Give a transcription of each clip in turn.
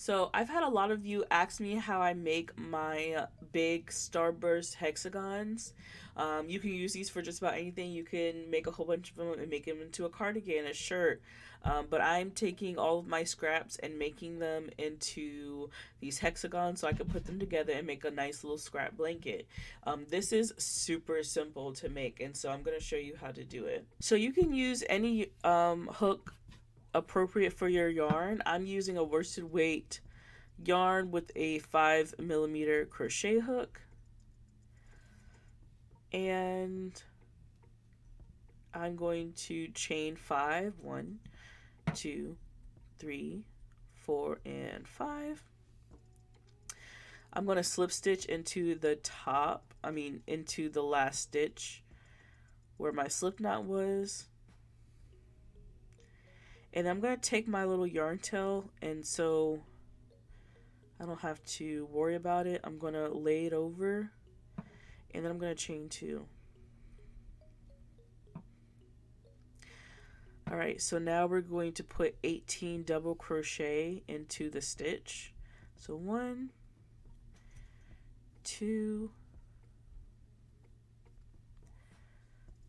So I've had a lot of you ask me how I make my big Starburst hexagons. You can use these for just about anything. You can make a whole bunch of them and make them into a cardigan, a shirt. But I'm taking all of my scraps and making them into these hexagons so I can put them together and make a nice little scrap blanket. This is super simple to make, and so I'm going to show you how to do it. So you can use any hook appropriate for your yarn. I'm using a worsted weight yarn with a 5mm crochet hook, and I'm going to chain 5, 1, 2, 3, 4, and 5. I'm going to slip stitch into the into the last stitch where my slip knot was. And I'm going to take my little yarn tail, and so I don't have to worry about it. I'm going to lay it over, and then I'm going to chain 2. Alright, so now we're going to put 18 double crochet into the stitch. So 1, 2,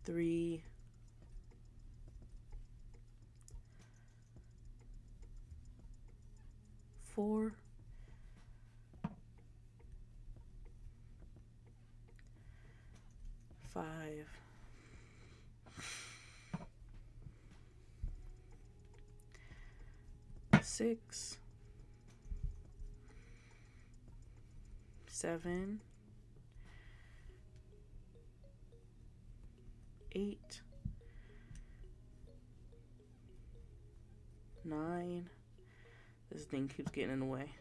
3, 4, 5, 6, 7, 8, 9. This thing keeps getting in the way.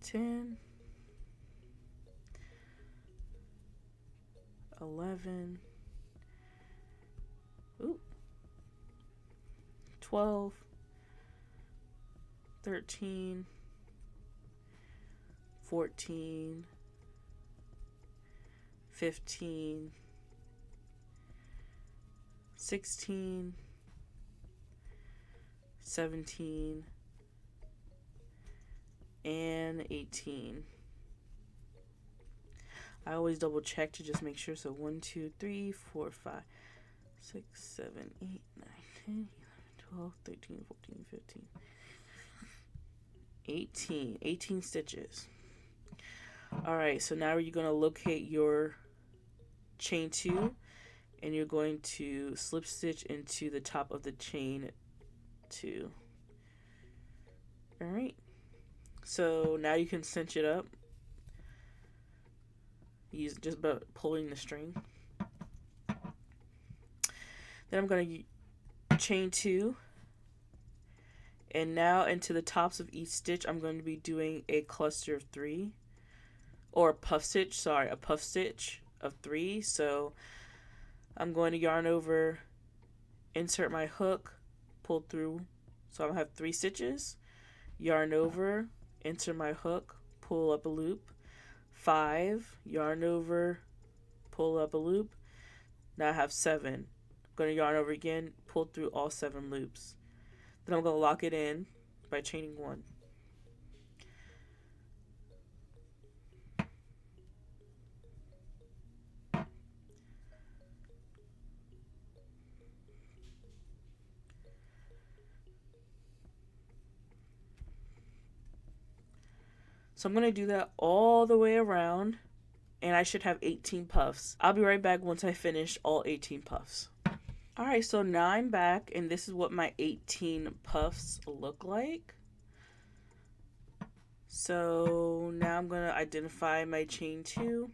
10, 11, 12, 13, 14, 15, 16, 17, and 18. I always double check to just make sure. So 1, 2, 3, 4, 5, 6, 7, 8, 9, 10, 11, 12, 13, 14, 15, 18. 18 stitches. Alright, so now you're going to locate your chain 2, and you're going to slip stitch into the top of the chain 2. Alright, so now you can cinch it up. Use just about pulling the string. Then I'm going to chain 2, and now into the tops of each stitch I'm going to be doing a cluster of 3, or a puff stitch, sorry, a puff stitch of 3. So I'm going to yarn over, insert my hook, pull through, so I'm going to have 3 stitches, yarn over, insert my hook, pull up a loop, 5, yarn over, pull up a loop. Now I have 7. I'm going to yarn over again, pull through all 7 loops. Then I'm going to lock it in by chaining 1. So I'm going to do that all the way around, and I should have 18 puffs. I'll be right back once I finish all 18 puffs. Alright, so now I'm back, and this is what my 18 puffs look like. So now I'm going to identify my chain 2,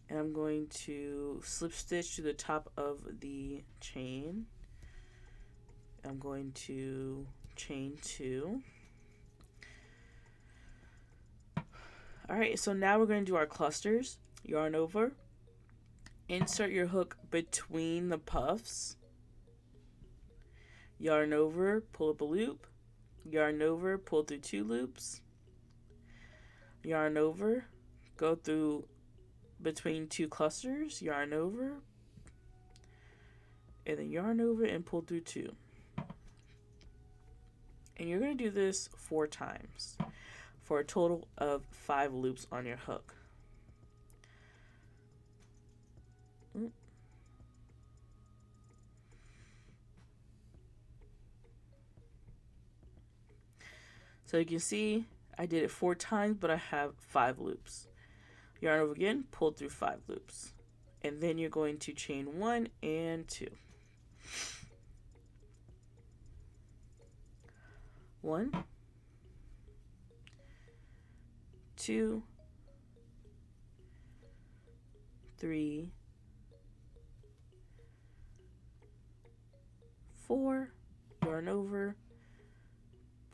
and I'm going to slip stitch to the top of the chain. I'm going to chain 2. Alright, so now we're going to do our clusters. Yarn over, insert your hook between the puffs, yarn over, pull up a loop, yarn over, pull through 2 loops, yarn over, go through between 2 clusters, yarn over, and then yarn over and pull through 2. And you're going to do this 4 times for a total of 5 loops on your hook. So you can see I did it 4 times, but I have 5 loops. Yarn over again, pull through 5 loops. And then you're going to chain 1 and 2. 1, 2, 3, 4, yarn over,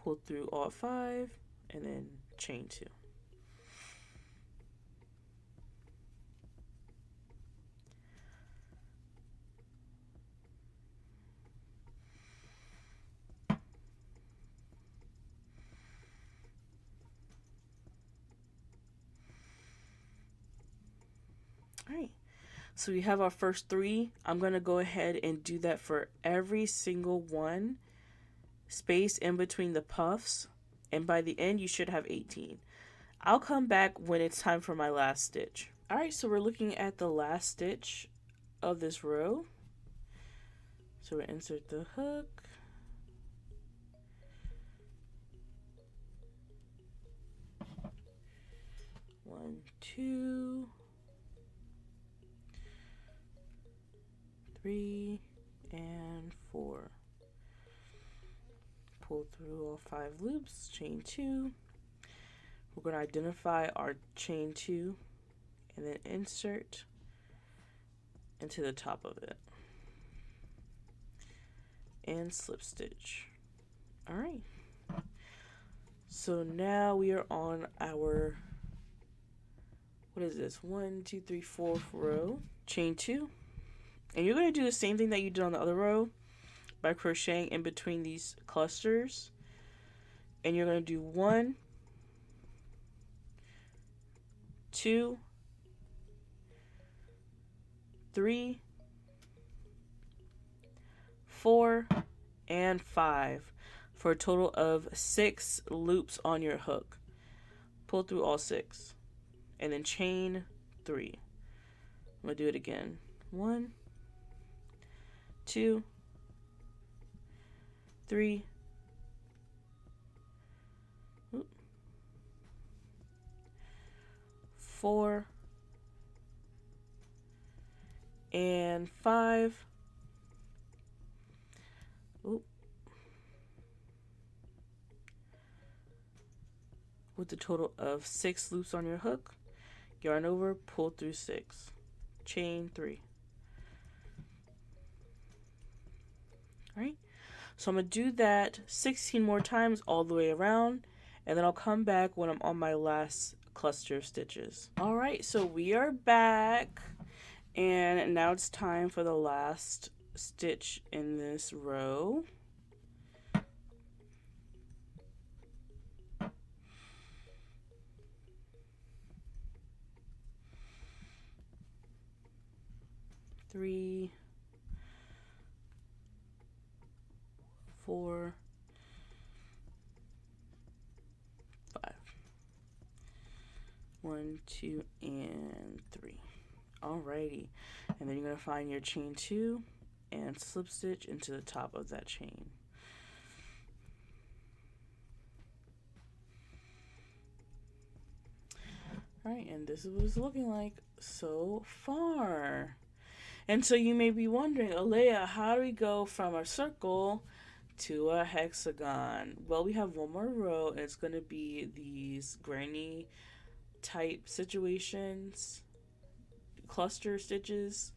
pull through all 5, and then chain 2. Alright, so we have our first 3. I'm going to go ahead and do that for every single one, space in between the puffs, and by the end you should have 18. I'll come back when it's time for my last stitch. Alright, so we're looking at the last stitch of this row. So we insert the hook. One, 2, 3, and 4. Pull through all 5 loops, chain 2. We're going to identify our chain 2 and then insert into the top of it and slip stitch. Alright, so now we are on our, what is this, 1, 2, 3, 4th row. Chain 2, and you're going to do the same thing that you did on the other row by crocheting in between these clusters, and you're going to do 1, 2, 3, 4, and 5 for a total of 6 loops on your hook. Pull through all 6 and then chain 3. I'm going to do it again. 1, 2, 3, 4, and 5. With a total of 6 loops on your hook. Yarn over, pull through 6, chain 3. Alright, so I'm going to do that 16 more times all the way around, and then I'll come back when I'm on my last cluster of stitches. Alright, so we are back, and now it's time for the last stitch in this row. Three, 4, 5. 1, 2, and 3. Alrighty, and then you're going to find your chain 2 and slip stitch into the top of that chain. Alright, and this is what it's looking like so far. And so you may be wondering, Alea, how do we go from a circle to a hexagon? Well, we have one more row, and it's going to be these granny type situations, cluster stitches,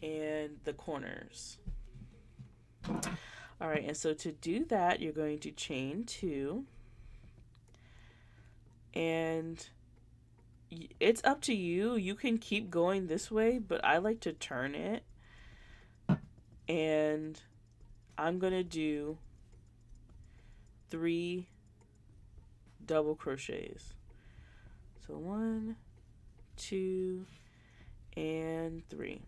and the corners. Alright, and so to do that, you're going to chain 2, and it's up to you. You can keep going this way, but I like to turn it, and I'm gonna do 3 double crochets. So 1, 2, and 3.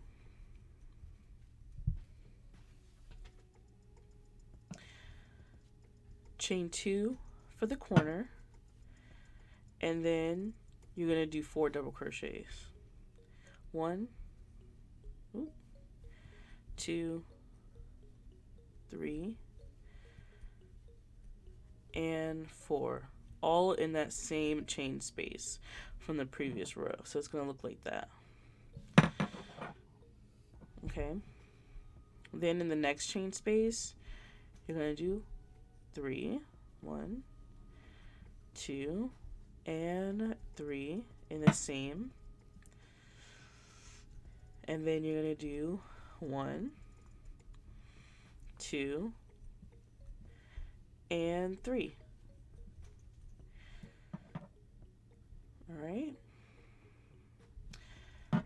chain 2 for the corner, and then you're going to do 4 double crochets. 1, 2, 3, and 4, all in that same chain space from the previous row. So it's going to look like that. Okay. Then in the next chain space, you're going to do 3, 1, 2, and 3 in the same. And then you're going to do 1, 2, and 3. All right.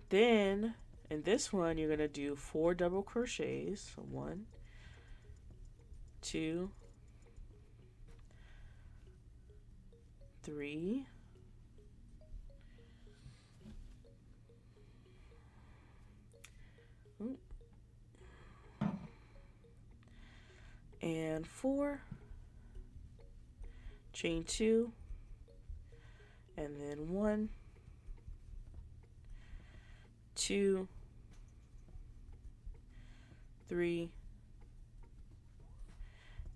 Then in this one, you're going to do 4 double crochets. So 1, 2, 3, and 4, chain 2, and then 1, 2, 3,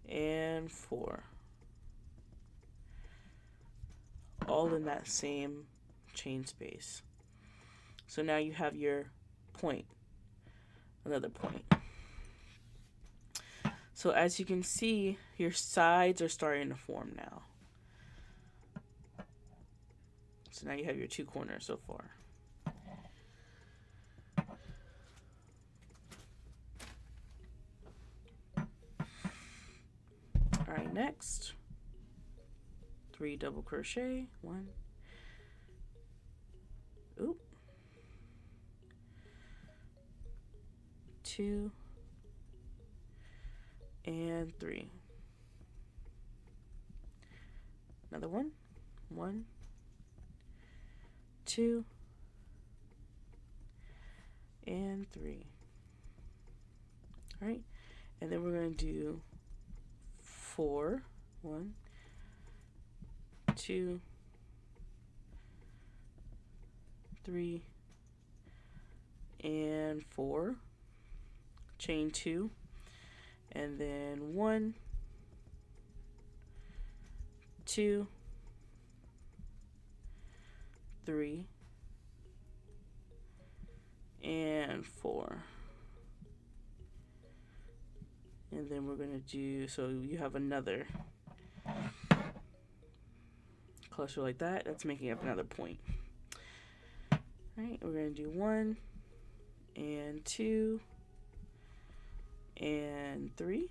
and 4, all in that same chain space. So now you have your point, another point. So as you can see, your sides are starting to form now. So now you have your 2 corners so far. All right, next, 3 double crochet, 1, 2, and 3. Another one, 1, 2, and 3. All right, and then we're going to do 4, 1, 2, 3, and 4, chain 2, and then 1, 2, 3, and 4. And then we're going to do, so you have another cluster like that. That's making up another point. All right, we're going to do 1, and 2, and 3.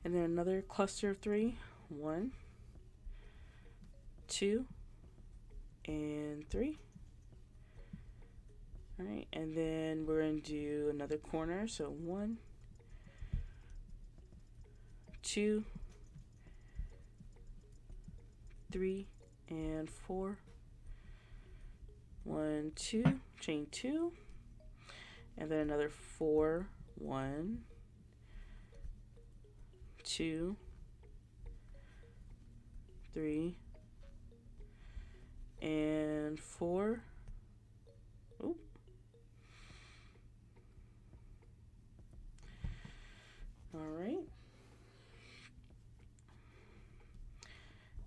And then another cluster of 3. 1, 2, and 3. All right, and then we're going to do another corner. So 1, 2, 3, and 4. 1, 2, chain 2, and then another 4, 1, 2, 3, and 4. Ooh. All right.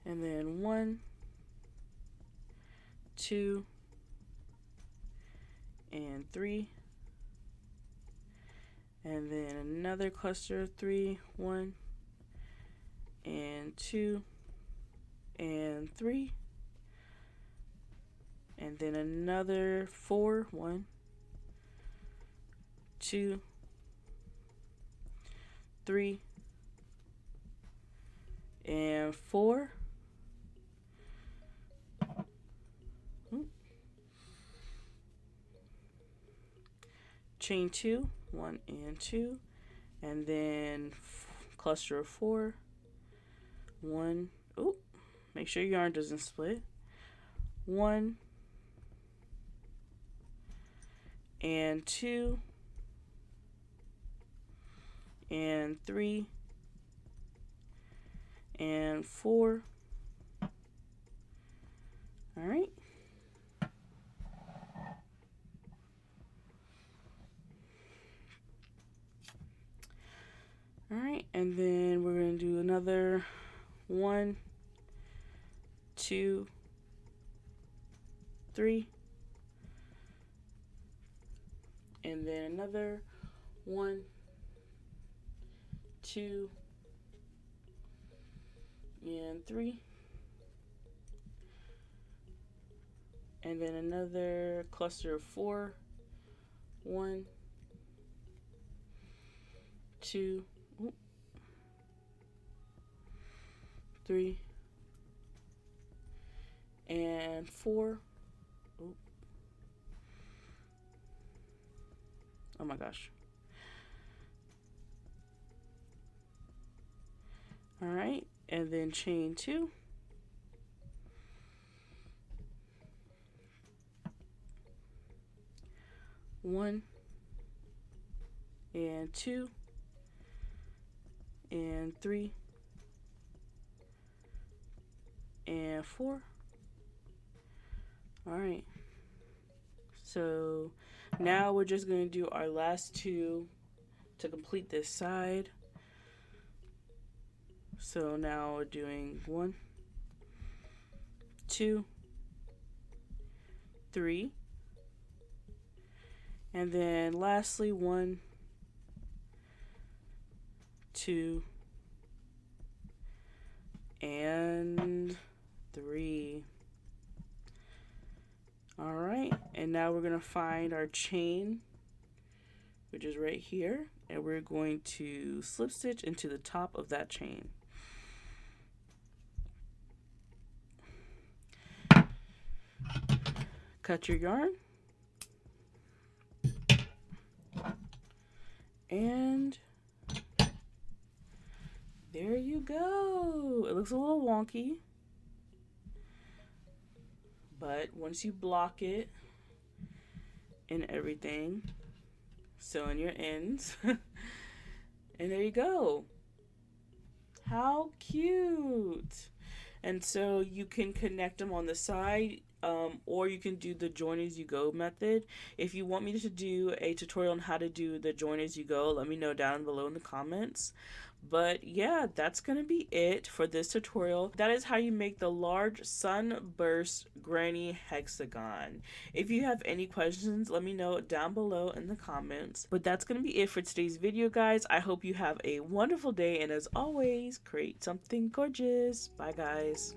And then 1, 2, and 3. And then another cluster of 3, 1, and 2, and 3. And then another 4, 1, 2, 3, and 4. Chain 2, 1 and 2, and then cluster of 4, 1. Oh, make sure your yarn doesn't split. 1 and 2 and 3 and 4. All right. All right, and then we're going to do another 1, 2, 3, and then another 1, 2, and 3, and then another cluster of 4, 1, 2, 3, and 4. Oh my gosh. All right, and then chain 2. One and 2 and 3 and 4. All right, so now we're just going to do our last 2 to complete this side. So now we're doing 1, 2, 3, and then lastly 1, 2, and 3. All right, and now we're going to find our chain, which is right here, and we're going to slip stitch into the top of that chain. Cut your yarn, and there you go. It looks a little wonky, but once you block it and everything, sew in your ends, and there you go. How cute! And so you can connect them on the side, or you can do the join as you go method. If you want me to do a tutorial on how to do the join as you go, let me know down below in the comments. But yeah, that's gonna be it for this tutorial. That is how you make the large Sunburst granny hexagon. If you have any questions, let me know down below in the comments. But that's gonna be it for today's video, guys. I hope you have a wonderful day, and as always, create something gorgeous. Bye, guys.